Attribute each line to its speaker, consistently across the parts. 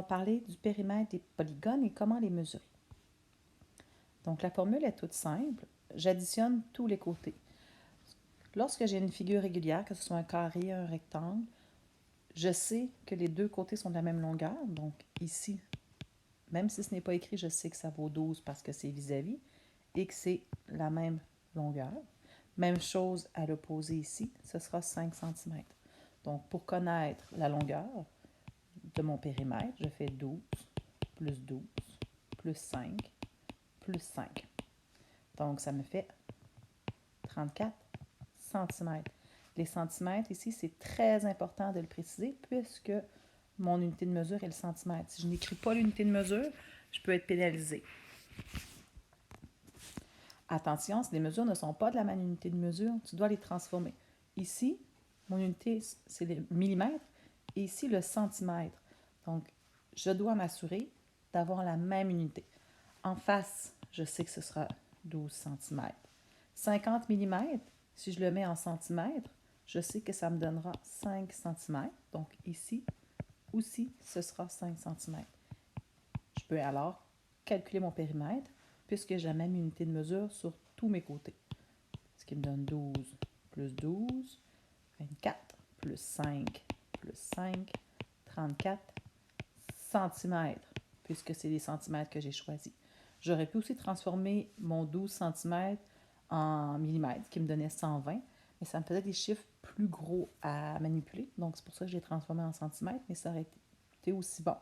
Speaker 1: On va parler du périmètre des polygones et comment les mesurer. Donc, la formule est toute simple. J'additionne tous les côtés. Lorsque j'ai une figure régulière, que ce soit un carré, un rectangle, je sais que les deux côtés sont de la même longueur. Donc, ici, même si ce n'est pas écrit, je sais que ça vaut 12 parce que c'est vis-à-vis et que c'est la même longueur. Même chose à l'opposé ici, ce sera 5 cm. Donc, pour connaître la longueur de mon périmètre, je fais 12 plus 12 plus 5 plus 5. Donc, ça me fait 34 cm. Les centimètres ici, c'est très important de le préciser puisque mon unité de mesure est le centimètre. Si je n'écris pas l'unité de mesure, je peux être pénalisée. Attention, si les mesures ne sont pas de la même unité de mesure, tu dois les transformer. Ici, mon unité, c'est le millimètre et ici, le centimètre. Donc, je dois m'assurer d'avoir la même unité. En face, je sais que ce sera 12 cm. 50 mm, si je le mets en centimètres, je sais que ça me donnera 5 cm. Donc ici aussi, ce sera 5 cm. Je peux alors calculer mon périmètre puisque j'ai la même unité de mesure sur tous mes côtés. Ce qui me donne 12 plus 12, 24 plus 5 plus 5, 34 cm, puisque c'est les centimètres que j'ai choisis. J'aurais pu aussi transformer mon 12 cm en millimètres, qui me donnait 120, mais ça me faisait des chiffres plus gros à manipuler. Donc, c'est pour ça que je l'ai transformé en centimètres, mais ça aurait été aussi bon.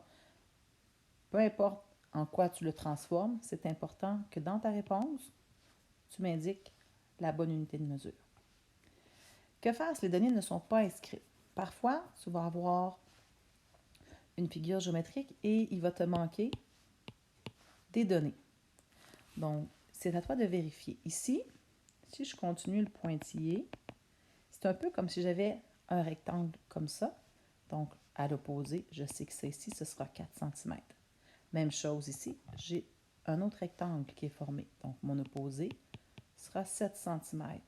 Speaker 1: Peu importe en quoi tu le transformes, c'est important que dans ta réponse, tu m'indiques la bonne unité de mesure. Que faire si les données ne sont pas inscrites? Parfois, tu vas avoir une figure géométrique et il va te manquer des données. Donc, c'est à toi de vérifier. Ici, si je continue le pointillé, c'est un peu comme si j'avais un rectangle comme ça. Donc, à l'opposé, je sais que ça ici, ce sera 4 cm. Même chose ici, j'ai un autre rectangle qui est formé. Donc, mon opposé sera 7 cm.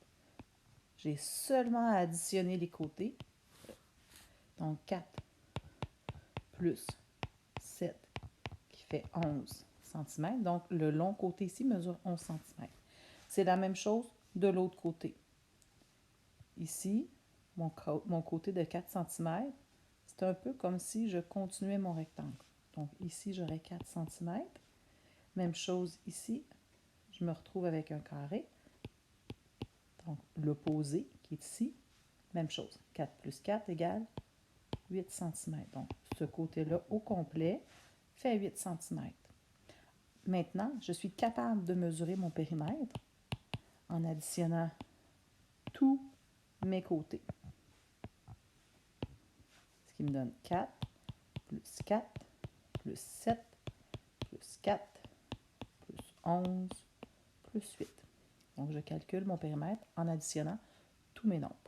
Speaker 1: J'ai seulement à additionner les côtés. Donc, 4 plus 7 qui fait 11 cm. Donc, le long côté ici mesure 11 cm. C'est la même chose de l'autre côté. Ici, mon côté de 4 cm, c'est un peu comme si je continuais mon rectangle. Donc, ici, j'aurais 4 cm. Même chose ici, je me retrouve avec un carré. Donc, l'opposé qui est ici, même chose. 4 plus 4 égale 8 cm. Donc, ce côté-là au complet fait 8 cm. Maintenant, je suis capable de mesurer mon périmètre en additionnant tous mes côtés. Ce qui me donne 4 plus 4 plus 7 plus 4 plus 11 plus 8. Donc, je calcule mon périmètre en additionnant tous mes nombres.